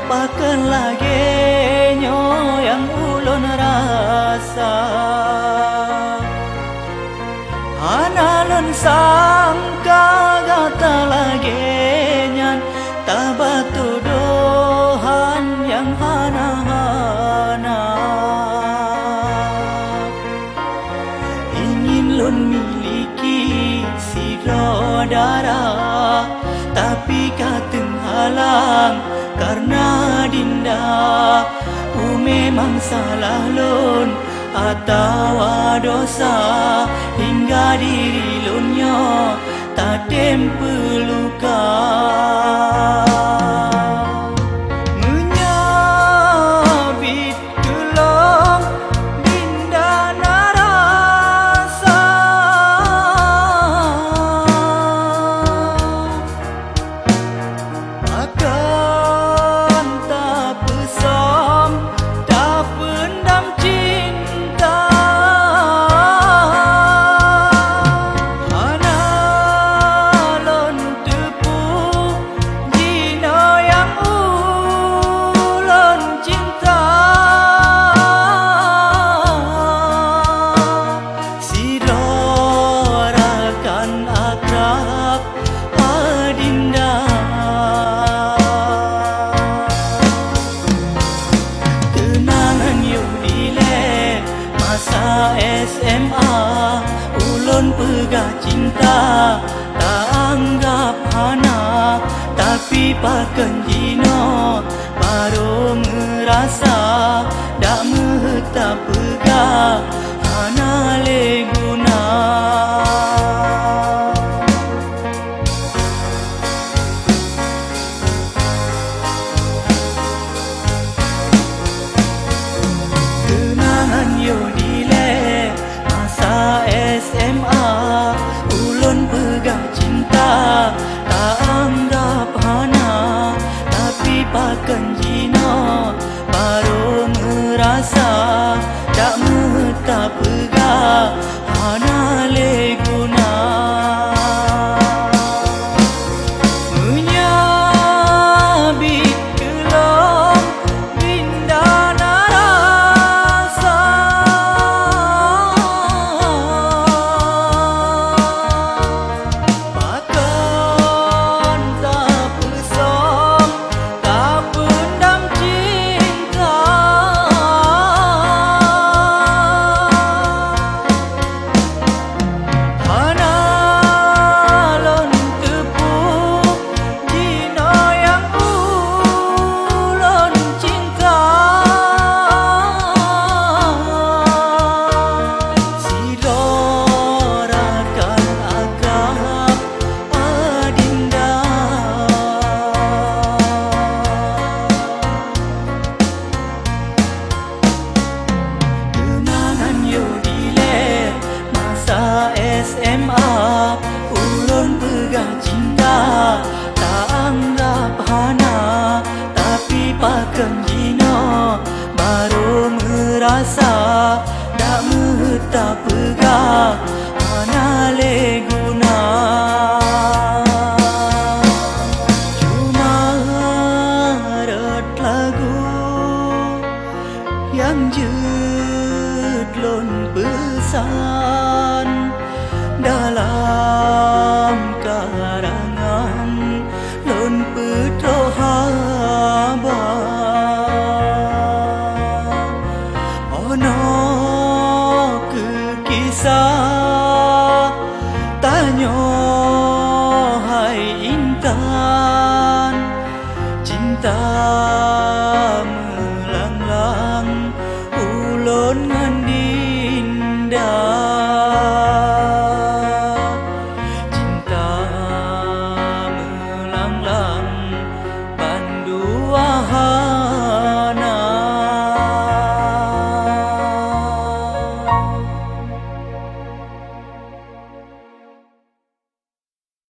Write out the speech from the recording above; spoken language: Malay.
pakan lagi nyo yang ulun rasa analun sangka gata lagi nyan tabatu dohan yang hana-hana ingin lun miliki saudara tapi kateng halang karena dinda memang salah lun atau dosa hingga diri lunyo tak tempeluka menyabit gelong dinda narasa akan tak pesam tak pendam cinta analon tepu jino yang ulun cinta sirorakan akrab adinda kenangan yuk dile masa SMA ulun pegah cinta tak anggap hana tapi pakan jino baru merasa dak mehta pegah hana le guna kenangan yo dile masa SMA ulun pegah cinta tak anggap hana tapi pakan jino baru merasa tak mehta pegah hana le guna menyabit gelong dinda narasa pakan tak pesam tak pendam cinta analon tepu jino yang ulun cinta sirorakan akrab adinda kenangan yo dile masa SMA ulun pegah cinta tak anggap hana tapi pakan jino baru merasa dak mehta pegah hana le guna cuma ret lagu yang jedlon pesan dalam karangan lon petro haba ono ke kisah tanyo hai intan cinta